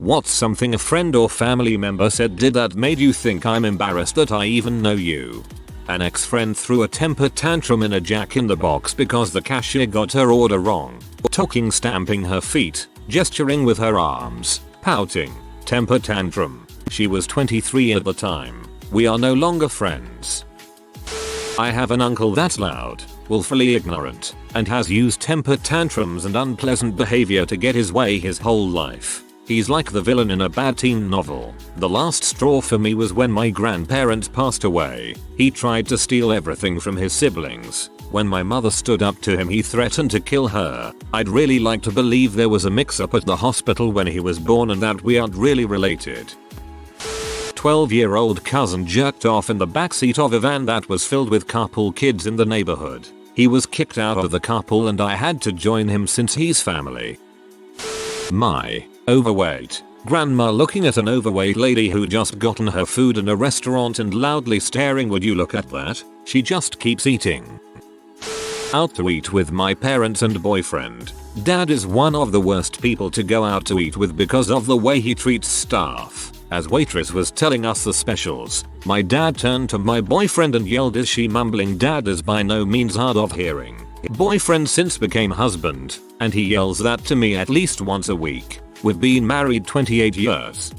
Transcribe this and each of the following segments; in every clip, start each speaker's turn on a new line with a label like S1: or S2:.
S1: What's something a friend or family member said did that made you think I'm embarrassed that I even know you? An ex-friend threw a temper tantrum in a Jack in the Box because the cashier got her order wrong. Talking, stamping her feet, gesturing with her arms, pouting. Temper tantrum. She was 23 at the time. We are no longer friends. I have an uncle that's loud, willfully ignorant, and has used temper tantrums and unpleasant behavior to get his way his whole life. He's like the villain in a bad teen novel. The last straw for me was when my grandparents passed away. He tried to steal everything from his siblings. When my mother stood up to him, he threatened to kill her. I'd really like to believe there was a mix-up at the hospital when he was born and that we aren't really related. 12-year-old cousin jerked off in the backseat of a van that was filled with carpool kids in the neighborhood. He was kicked out of the carpool and I had to join him since he's family. My overweight grandma looking at an overweight lady who just gotten her food in a restaurant and loudly staring, "Would you look at that? She just keeps eating." Out to eat with my parents and boyfriend. Dad is one of the worst people to go out to eat with because of the way he treats staff. As waitress was telling us the specials, my dad turned to my boyfriend and yelled, "Is she mumbling?" Dad is by no means hard of hearing. Boyfriend since became husband, and he yells that to me at least once a week. We've been married 28 years.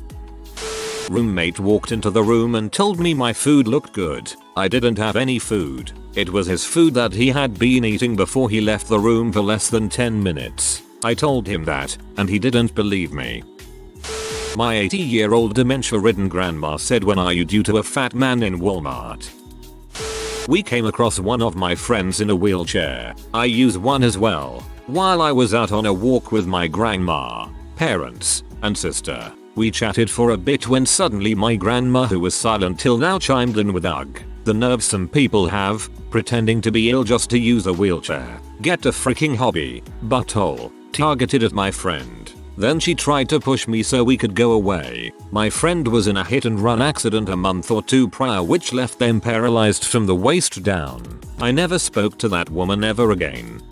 S1: Roommate walked into the room and told me my food looked good. I didn't have any food. It was his food that he had been eating before he left the room for less than 10 minutes. I told him that, and he didn't believe me. My 80-year-old dementia-ridden grandma said, "When are you due to a fat man in Walmart?" We came across one of my friends in a wheelchair. I use one as well. While I was out on a walk with my grandma, parents, and sister, we chatted for a bit when suddenly my grandma, who was silent till now, chimed in with, "Ugh, the nerve some people have, pretending to be ill just to use a wheelchair. Get a freaking hobby." Butthole. Targeted at my friend. Then she tried to push me so we could go away. My friend was in a hit and run accident a month or two prior which left them paralyzed from the waist down. I never spoke to that woman ever again.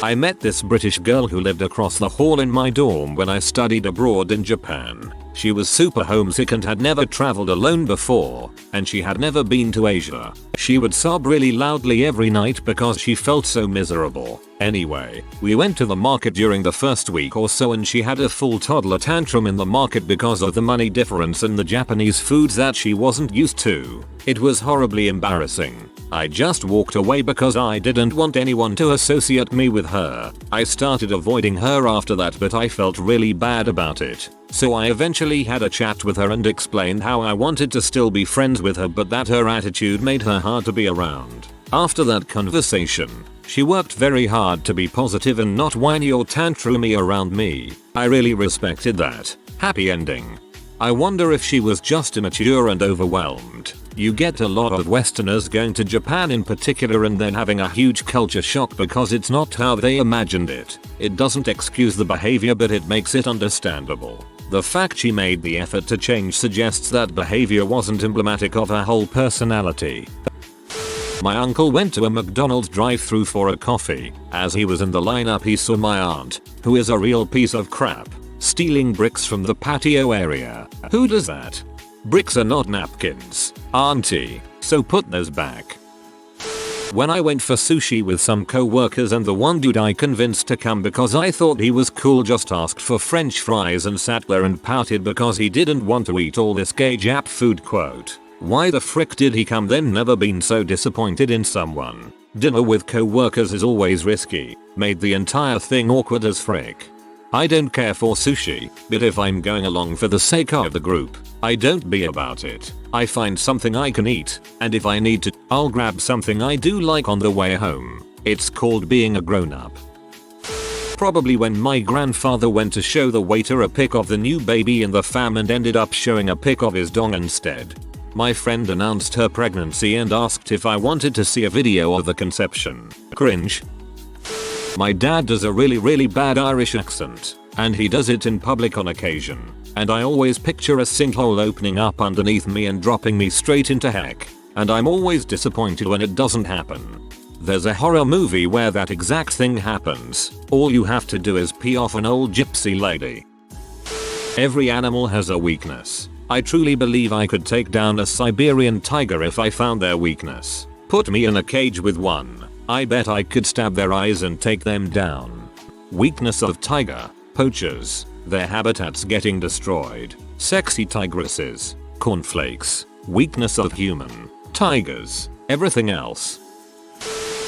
S1: I met this British girl who lived across the hall in my dorm when I studied abroad in Japan. She was super homesick and had never traveled alone before, and she had never been to Asia. She would sob really loudly every night because she felt so miserable. Anyway, we went to the market during the first week or so and she had a full toddler tantrum in the market because of the money difference and the Japanese foods that she wasn't used to. It was horribly embarrassing. I just walked away because I didn't want anyone to associate me with her. I started avoiding her after that, but I felt really bad about it. So I eventually had a chat with her and explained how I wanted to still be friends with her but that her attitude made her hard to be around. After that conversation, she worked very hard to be positive and not whiny or tantrumy around me. I really respected that. Happy ending. I wonder if she was just immature and overwhelmed. You get a lot of Westerners going to Japan in particular and then having a huge culture shock because it's not how they imagined it. It doesn't excuse the behavior but it makes it understandable. The fact she made the effort to change suggests that behavior wasn't emblematic of her whole personality. My uncle went to a McDonald's drive-thru for a coffee. As he was in the lineup he saw my aunt, who is a real piece of crap, stealing bricks from the patio area. Who does that? Bricks are not napkins, auntie, so put those back. When I went for sushi with some co-workers and the one dude I convinced to come because I thought he was cool just asked for french fries and sat there and pouted because he didn't want to eat all this gay Jap food, quote. Why the frick did he come then? Never been so disappointed in someone. Dinner with co-workers is always risky. Made the entire thing awkward as frick. I don't care for sushi, but if I'm going along for the sake of the group, I don't be about it. I find something I can eat, and if I need to, I'll grab something I do like on the way home. It's called being a grown-up. Probably when my grandfather went to show the waiter a pic of the new baby in the fam and ended up showing a pic of his dong instead. My friend announced her pregnancy and asked if I wanted to see a video of the conception. Cringe. My dad does a really bad Irish accent, and he does it in public on occasion, and I always picture a sinkhole opening up underneath me and dropping me straight into heck, and I'm always disappointed when it doesn't happen. There's a horror movie where that exact thing happens. All you have to do is pee off an old gypsy lady. Every animal has a weakness. I truly believe I could take down a Siberian tiger if I found their weakness. Put me in a cage with one. I bet I could stab their eyes and take them down. Weakness of tiger: poachers, their habitats getting destroyed. Sexy tigresses, cornflakes. Weakness of human: tigers, everything else.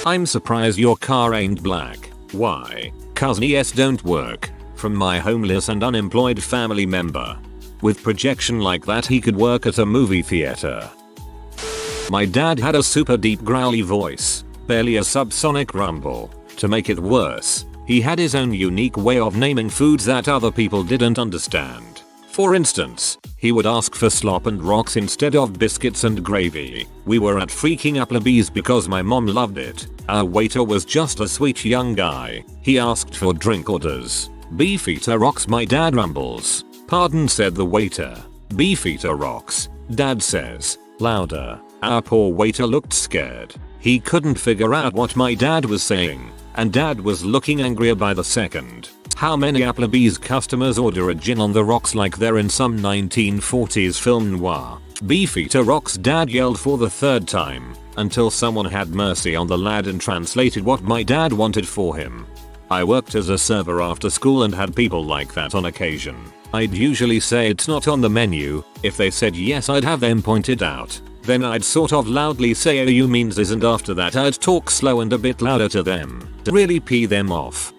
S1: I'm surprised your car ain't black. Why? 'Cause ES don't work. From my homeless and unemployed family member. With projection like that he could work at a movie theater. My dad had a super deep growly voice, barely a subsonic rumble. To make it worse, he had his own unique way of naming foods that other people didn't understand. For instance, he would ask for slop and rocks instead of biscuits and gravy. We were at freaking Applebee's because my mom loved it. Our waiter was just a sweet young guy. He asked for drink orders. Beefeater rocks, my dad rumbles. Pardon, said the waiter. Beefeater rocks, dad says, louder. Our poor waiter looked scared. He couldn't figure out what my dad was saying, and dad was looking angrier by the second. How many Applebee's customers order a gin on the rocks like they're in some 1940s film noir? Beefeater rocks, dad yelled for the third time, until someone had mercy on the lad and translated what my dad wanted for him. I worked as a server after school and had people like that on occasion. I'd usually say it's not on the menu. If they said yes, I'd have them pointed out. Then I'd sort of loudly say "Oh, you means this," and after that I'd talk slow and a bit louder to them to really pee them off.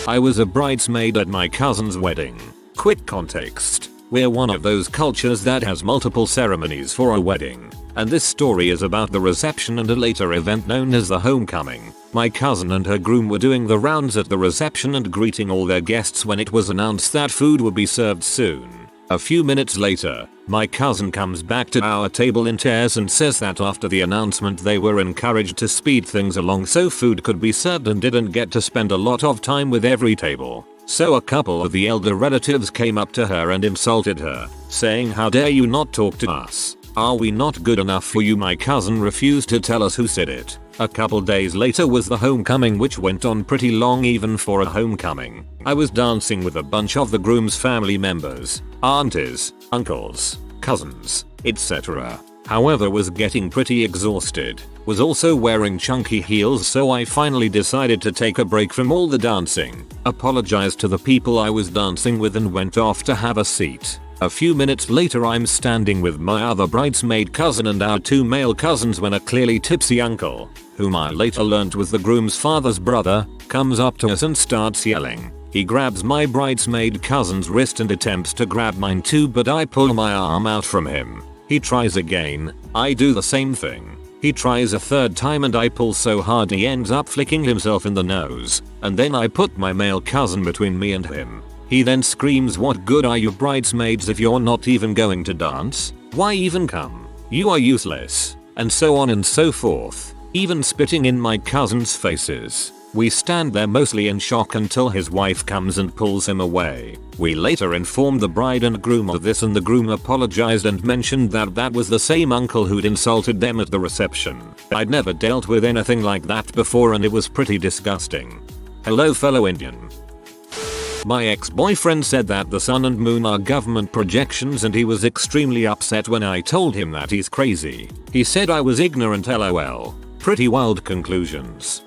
S1: I was a bridesmaid at my cousin's wedding. Quick context. We're one of those cultures that has multiple ceremonies for a wedding. And this story is about the reception and a later event known as the homecoming. My cousin and her groom were doing the rounds at the reception and greeting all their guests when it was announced that food would be served soon. A few minutes later, my cousin comes back to our table in tears and says that after the announcement they were encouraged to speed things along so food could be served and didn't get to spend a lot of time with every table. So a couple of the elder relatives came up to her and insulted her, saying, "How dare you not talk to us? Are we not good enough for you?" My cousin refused to tell us who said it. A couple days later was the homecoming, which went on pretty long even for a homecoming. I was dancing with a bunch of the groom's family members, aunties, uncles, cousins, etc. However, was getting pretty exhausted. Was also wearing chunky heels, so I finally decided to take a break from all the dancing, apologized to the people I was dancing with and went off to have a seat. A few minutes later I'm standing with my other bridesmaid cousin and our two male cousins when a clearly tipsy uncle, whom I later learned was the groom's father's brother, comes up to us and starts yelling. He grabs my bridesmaid cousin's wrist and attempts to grab mine too, but I pull my arm out from him. He tries again, I do the same thing. He tries a third time and I pull so hard he ends up flicking himself in the nose, and then I put my male cousin between me and him. He then screams, "What good are you bridesmaids if you're not even going to dance? Why even come? You are useless," and so on and so forth, even spitting in my cousin's faces. We stand there mostly in shock until his wife comes and pulls him away. We later informed the bride and groom of this, and the groom apologized and mentioned that that was the same uncle who'd insulted them at the reception. I'd never dealt with anything like that before and it was pretty disgusting. Hello fellow Indian. My ex-boyfriend said that the sun and moon are government projections and he was extremely upset when I told him that he's crazy. He said I was ignorant, lol. Pretty wild conclusions.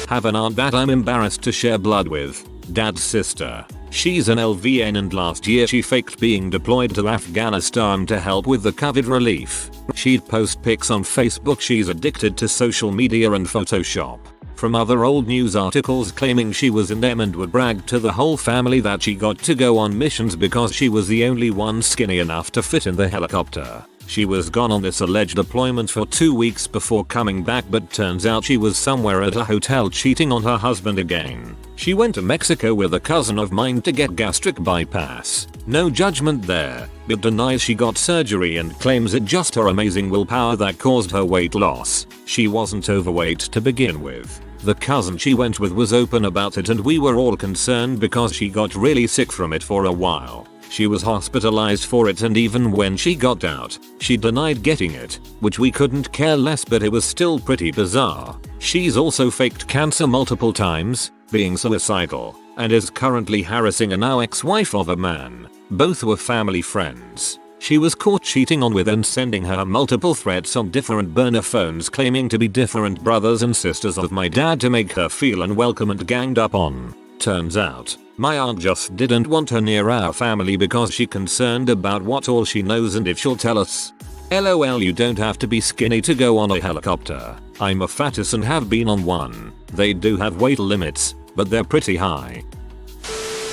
S1: Have an aunt that I'm embarrassed to share blood with. Dad's sister. She's an LVN and last year she faked being deployed to Afghanistan to help with the COVID relief. She'd post pics on Facebook. She's addicted to social media and Photoshop. From other old news articles claiming she was in them and would brag to the whole family that she got to go on missions because she was the only one skinny enough to fit in the helicopter. She was gone on this alleged deployment for 2 weeks before coming back, but turns out she was somewhere at a hotel cheating on her husband again. She went to Mexico with a cousin of mine to get gastric bypass. No judgment there, but denies she got surgery and claims it just her amazing willpower that caused her weight loss. She wasn't overweight to begin with. The cousin she went with was open about it and we were all concerned because she got really sick from it for a while. She was hospitalized for it and even when she got out, she denied getting it, which we couldn't care less, but it was still pretty bizarre. She's also faked cancer multiple times, being suicidal, and is currently harassing a now ex-wife of a man. Both were family friends. She was caught cheating on with and sending her multiple threats on different burner phones claiming to be different brothers and sisters of my dad to make her feel unwelcome and ganged up on. Turns out, my aunt just didn't want her near our family because she concerned about what all she knows and if she'll tell us. LOL, you don't have to be skinny to go on a helicopter. I'm a fatus and have been on one. They do have weight limits, but they're pretty high.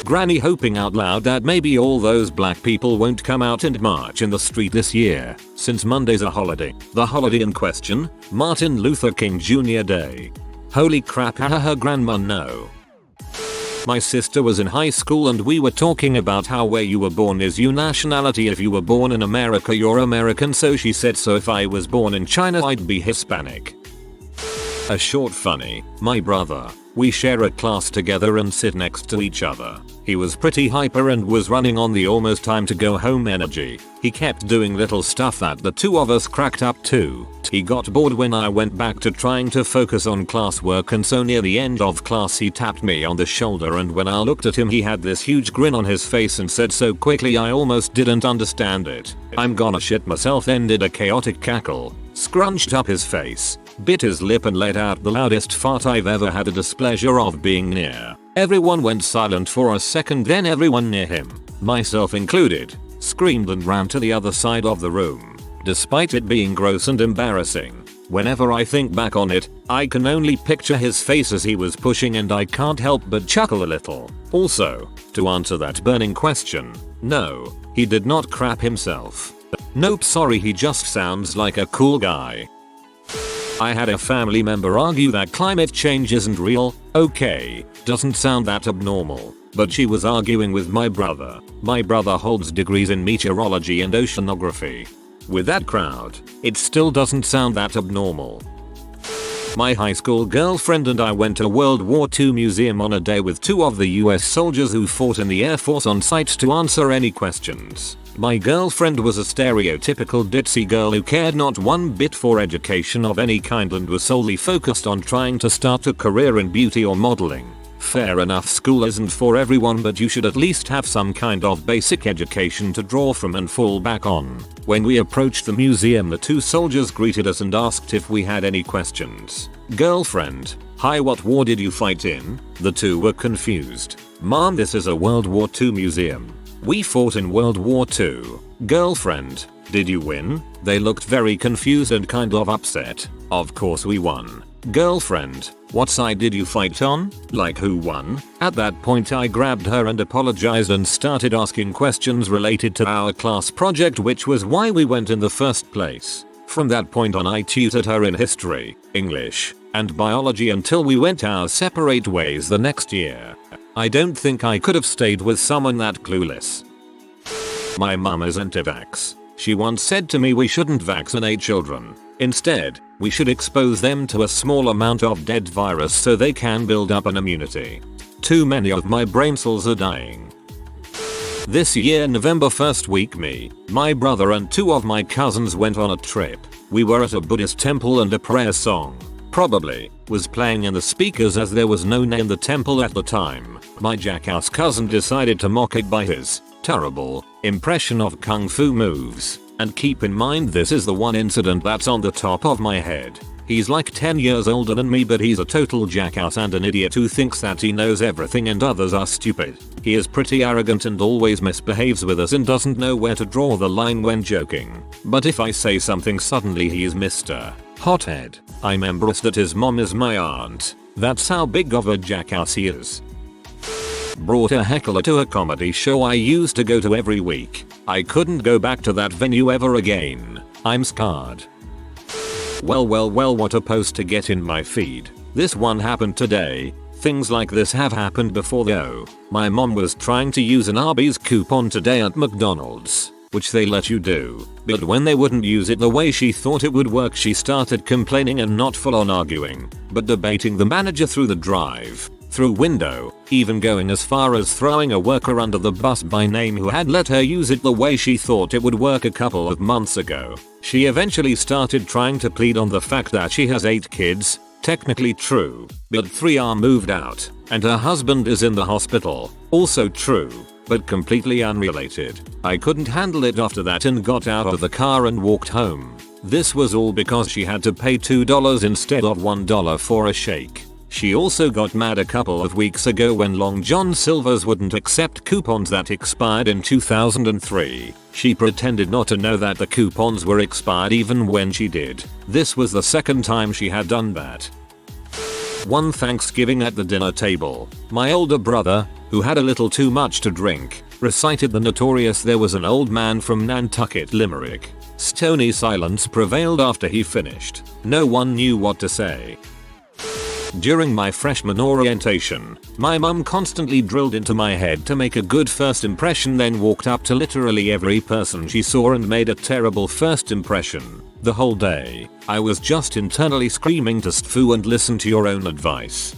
S1: Granny hoping out loud that maybe all those black people won't come out and march in the street this year, since Monday's a holiday. The holiday in question? Martin Luther King Jr. Day. Holy crap, haha, grandma no. My sister was in high school and we were talking about how where you were born is your nationality. If you were born in America you're American, so she said so if I was born in China I'd be Hispanic. A short funny, my brother. We share a class together and sit next to each other. He was pretty hyper and was running on the almost time to go home energy. He kept doing little stuff that the two of us cracked up to. He got bored when I went back to trying to focus on classwork, and so near the end of class he tapped me on the shoulder, and when I looked at him he had this huge grin on his face and said so quickly I almost didn't understand it. I'm gonna shit myself, then did a chaotic cackle, scrunched up his face, bit his lip and let out the loudest fart I've ever had the displeasure of being near. Everyone went silent for a second, then everyone near him, myself included, screamed and ran to the other side of the room. Despite it being gross and embarrassing, whenever I think back on it, I can only picture his face as he was pushing and I can't help but chuckle a little. Also, to answer that burning question, no, he did not crap himself. Nope, sorry, he just sounds like a cool guy. I had a family member argue that climate change isn't real. Okay, doesn't sound that abnormal, but she was arguing with my brother. My brother holds degrees in meteorology and oceanography. With that crowd, it still doesn't sound that abnormal. My high school girlfriend and I went to a World War II museum on a day with two of the US soldiers who fought in the Air Force on site to answer any questions. My girlfriend was a stereotypical ditzy girl who cared not one bit for education of any kind and was solely focused on trying to start a career in beauty or modeling. Fair enough, school isn't for everyone, but you should at least have some kind of basic education to draw from and fall back on. When we approached the museum, the two soldiers greeted us and asked if we had any questions. Girlfriend: hi, what war did you fight in? The two were confused. Mom, this is a World War II museum. We fought in World War II. Girlfriend: did you win? They looked very confused and kind of upset. Of course we won. Girlfriend: what side did you fight on? Like who won? At that point I grabbed her and apologized and started asking questions related to our class project, which was why we went in the first place. From that point on I tutored her in history, English, and biology until we went our separate ways the next year. I don't think I could have stayed with someone that clueless. My mum is anti-vax. She once said to me we shouldn't vaccinate children. Instead, we should expose them to a small amount of dead virus so they can build up an immunity. Too many of my brain cells are dying. This year, November 1st week, me, my brother and two of my cousins went on a trip. We were at a Buddhist temple and a prayer song, probably, was playing in the speakers as there was no name in the temple at the time. My jackass cousin decided to mock it by his terrible impression of kung fu moves. And keep in mind this is the one incident that's on the top of my head. He's like 10 years older than me, but he's a total jackass and an idiot who thinks that he knows everything and others are stupid. He is pretty arrogant and always misbehaves with us and doesn't know where to draw the line when joking. But if I say something suddenly he is Mr. Hothead. I'm embarrassed that his mom is my aunt. That's how big of a jackass he is. Brought a heckler to a comedy show I used to go to every week. I couldn't go back to that venue ever again. I'm scarred. Well, what a post to get in my feed. This one happened today. Things like this have happened before though. My mom was trying to use an Arby's coupon today at McDonald's, which they let you do. But when they wouldn't use it the way she thought it would work, she started complaining and not full on arguing, but debating the manager through the drive-through window, even going as far as throwing a worker under the bus by name who had let her use it the way she thought it would work a couple of months ago. She eventually started trying to plead on the fact that she has 8 kids, technically true, but 3 are moved out. and her husband is in the hospital. Also true, but completely unrelated. I couldn't handle it after that and got out of the car and walked home. This was all because she had to pay $2 instead of $1 for a shake. She also got mad a couple of weeks ago when Long John Silver's wouldn't accept coupons that expired in 2003. She pretended not to know that the coupons were expired even when she did. This was the second time she had done that. One Thanksgiving at the dinner table, my older brother, who had a little too much to drink, recited the notorious "There was an old man from Nantucket" limerick. Stony silence prevailed after he finished. No one knew what to say. During my freshman orientation, my mum constantly drilled into my head to make a good first impression, then walked up to literally every person she saw and made a terrible first impression. The whole day, I was just internally screaming to stfoo and listen to your own advice.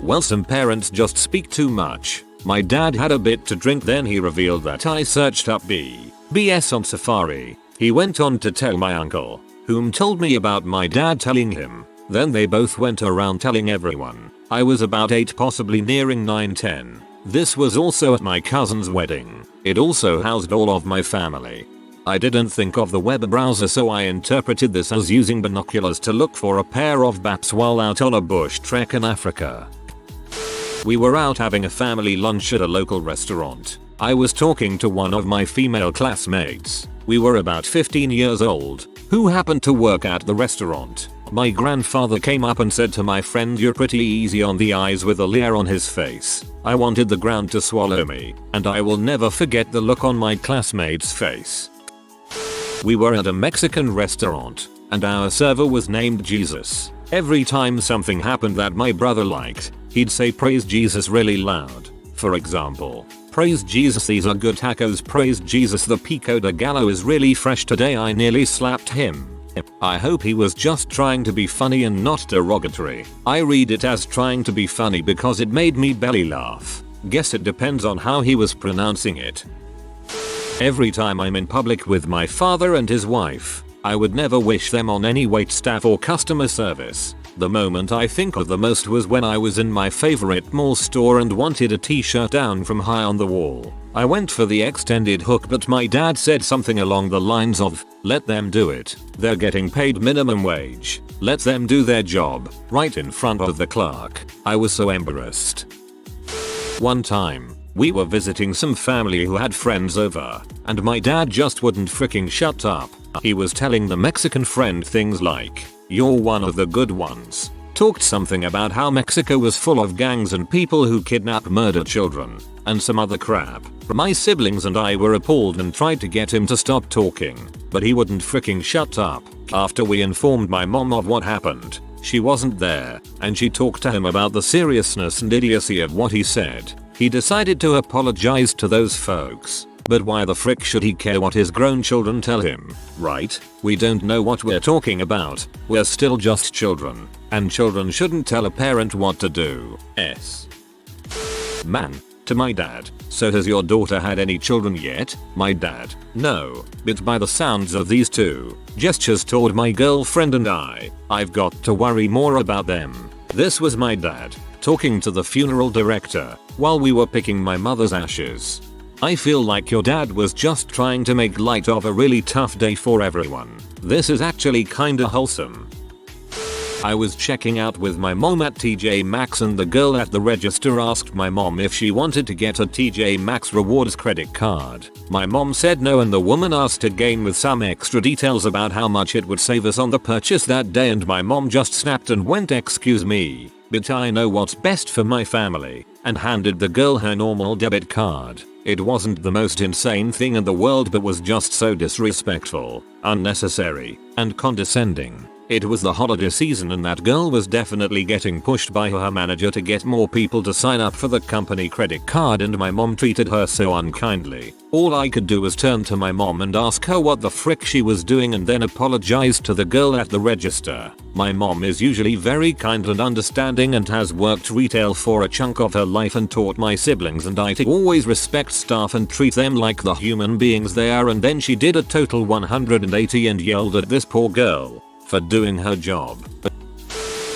S1: Well, some parents just speak too much. My dad had a bit to drink, then he revealed that I searched up BS on Safari. He went on to tell my uncle, whom told me about my dad telling him. Then they both went around telling everyone. I was about 8, possibly nearing 9-10. This was also at my cousin's wedding. It also housed all of my family. I didn't think of the web browser, so I interpreted this as using binoculars to look for a pair of bats while out on a bush trek in Africa. We were out having a family lunch at a local restaurant. I was talking to one of my female classmates. We were about 15 years old, who happened to work at the restaurant. My grandfather came up and said to my friend, "You're pretty easy on the eyes," with a leer on his face. I wanted the ground to swallow me, and I will never forget the look on my classmate's face. We were at a Mexican restaurant, and our server was named Jesus. Every time something happened that my brother liked, he'd say "Praise Jesus" really loud. For example, "Praise Jesus, these are good tacos. Praise Jesus, the pico de gallo is really fresh today." I nearly slapped him. I hope he was just trying to be funny and not derogatory. I read it as trying to be funny because it made me belly laugh. Guess it depends on how he was pronouncing it. Every time I'm in public with my father and his wife, I would never wish them on any wait staff or customer service. The moment I think of the most was when I was in my favorite mall store and wanted a t-shirt down from high on the wall. I went for the extended hook, but my dad said something along the lines of, "Let them do it. They're getting paid minimum wage. Let them do their job," right in front of the clerk. I was so embarrassed. One time, we were visiting some family who had friends over, and my dad just wouldn't freaking shut up. He was telling the Mexican friend things like, "You're one of the good ones." Talked something about how Mexico was full of gangs and people who kidnap, murder children, and some other crap. My siblings and I were appalled and tried to get him to stop talking, but he wouldn't freaking shut up. After we informed my mom of what happened, she wasn't there, and she talked to him about the seriousness and idiocy of what he said. He decided to apologize to those folks. But why the frick should he care what his grown children tell him, right? We don't know what we're talking about. We're still just children, and children shouldn't tell a parent what to do. Man. To my dad, "So has your daughter had any children yet?" My dad, "No, but by the sounds of these two," gestures toward my girlfriend and "I've got to worry more about them." This was my dad, talking to the funeral director, while we were picking my mother's ashes. I feel like your dad was just trying to make light of a really tough day for everyone. This is actually kinda wholesome. I was checking out with my mom at TJ Maxx, and the girl at the register asked my mom if she wanted to get a TJ Maxx rewards credit card. My mom said no, and the woman asked again with some extra details about how much it would save us on the purchase that day, and my mom just snapped and went, "Excuse me, but I know what's best for my family," and handed the girl her normal debit card. It wasn't the most insane thing in the world, but was just so disrespectful, unnecessary, and condescending. It was the holiday season, and that girl was definitely getting pushed by her manager to get more people to sign up for the company credit card, and my mom treated her so unkindly. All I could do was turn to my mom and ask her what the frick she was doing, and then apologize to the girl at the register. My mom is usually very kind and understanding and has worked retail for a chunk of her life and taught my siblings and I to always respect staff and treat them like the human beings they are, and then she did a total 180 and yelled at this poor girl for doing her job.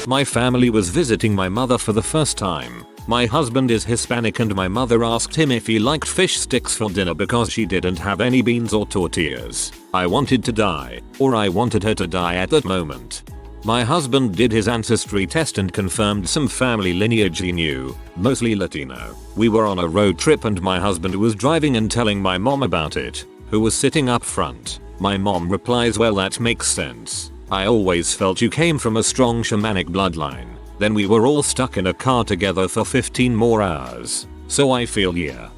S1: My family was visiting my mother for the first time. My husband is Hispanic and my mother asked him if he liked fish sticks for dinner because she didn't have any beans or tortillas. I wanted to die, or I wanted her to die at that moment. My husband did his ancestry test and confirmed some family lineage he knew, mostly Latino. We were on a road trip and my husband was driving and telling my mom about it, who was sitting up front. My mom replies, well, that makes sense. I always felt you came from a strong shamanic bloodline. Then we were all stuck in a car together for 15 more hours. So I feel yeah.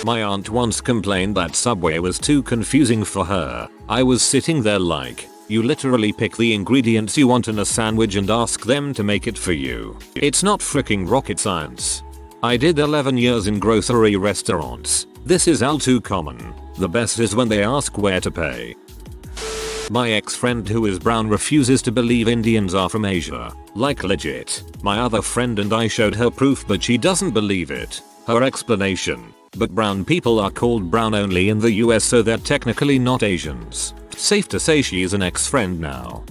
S1: My aunt once complained that Subway was too confusing for her. I was sitting there like, you literally pick the ingredients you want in a sandwich and ask them to make it for you. It's not freaking rocket science. I did 11 years in grocery restaurants. This is all too common. The best is when they ask where to pay. My ex-friend who is brown refuses to believe Indians are from Asia. Like legit. My other friend and I showed her proof but she doesn't believe it. Her explanation. But brown people are called brown only in the US, so they're technically not Asians. Safe to say she is an ex-friend now.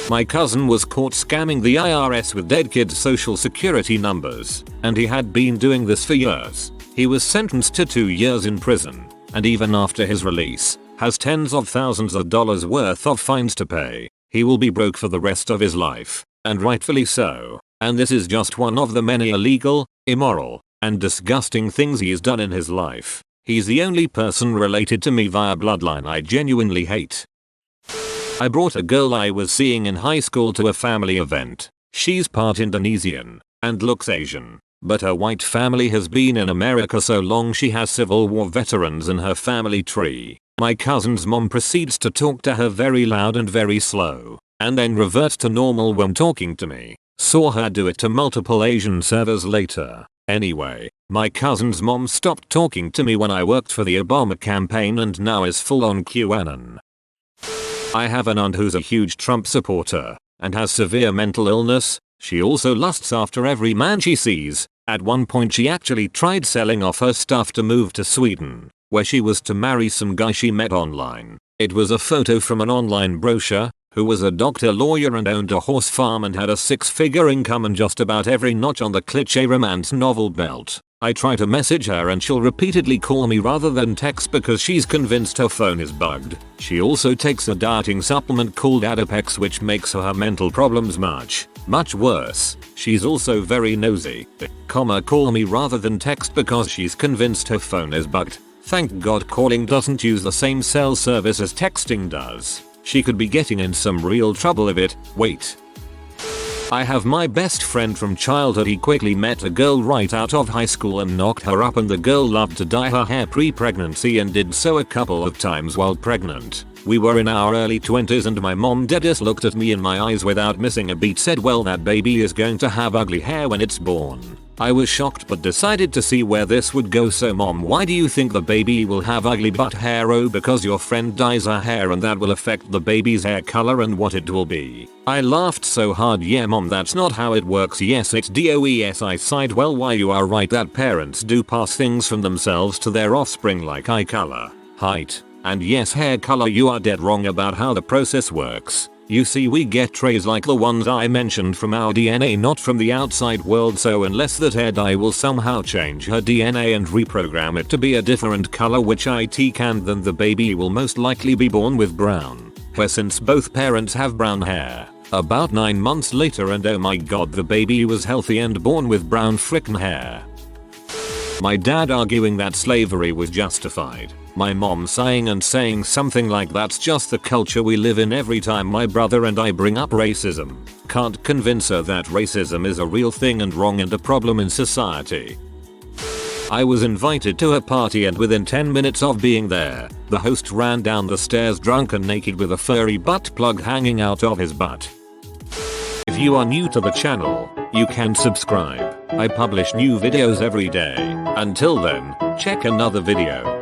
S1: My cousin was caught scamming the IRS with dead kids' social security numbers, and he had been doing this for years. He was sentenced to 2 years in prison, and even after his release, has tens of thousands of dollars worth of fines to pay. He will be broke for the rest of his life, and rightfully so. And this is just one of the many illegal, immoral, and disgusting things he's done in his life. He's the only person related to me via bloodline I genuinely hate. I brought a girl I was seeing in high school to a family event. She's part Indonesian and looks Asian, but her white family has been in America so long she has Civil War veterans in her family tree. My cousin's mom proceeds to talk to her very loud and very slow, and then reverts to normal when talking to me. Saw her do it to multiple Asian servers later. Anyway, my cousin's mom stopped talking to me when I worked for the Obama campaign and now is full on QAnon. I have an aunt who's a huge Trump supporter and has severe mental illness. She also lusts after every man she sees. At one point she actually tried selling off her stuff to move to Sweden, where she was to marry some guy she met online. It was a photo from an online brochure, who was a doctor, lawyer and owned a horse farm and had a 6-figure income and just about every notch on the cliché romance novel belt. I try to message her and she'll repeatedly call me rather than text because she's convinced her phone is bugged. She also takes a dieting supplement called Adipex which makes her mental problems much worse. She's also very nosy. Call me rather than text because she's convinced her phone is bugged. Thank God calling doesn't use the same cell service as texting does. She could be getting in some real trouble if it. Wait. I have my best friend from childhood. He quickly met a girl right out of high school and knocked her up, and the girl loved to dye her hair pre-pregnancy and did so a couple of times while pregnant. We were in our early 20s and my mom deadass looked at me in my eyes without missing a beat, said, well, that baby is going to have ugly hair when it's born. I was shocked but decided to see where this would go. So mom, why do you think the baby will have ugly butt hair? Oh, because your friend dyes her hair and that will affect the baby's hair color and what it will be. I laughed so hard. Yeah mom, that's not how it works. Yes it's DOES. I sighed. Well, why, you are right that parents do pass things from themselves to their offspring like eye color, height, and yes, hair color. You are dead wrong about how the process works. You see, we get traits like the ones I mentioned from our DNA, not from the outside world, so unless that hair dye will somehow change her DNA and reprogram it to be a different color, which it can, then the baby will most likely be born with brown hair since both parents have brown hair. About 9 months later and oh my god, the baby was healthy and born with brown frickin' hair. My dad arguing that slavery was justified. My mom sighing and saying something like, that's just the culture we live in. Every time my brother and I bring up racism, can't convince her that racism is a real thing and wrong and a problem in society. I was invited to a party and within 10 minutes of being there, the host ran down the stairs drunk and naked with a furry butt plug hanging out of his butt. If you are new to the channel, you can subscribe. I publish new videos every day. Until then, check another video.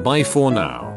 S1: Bye for now.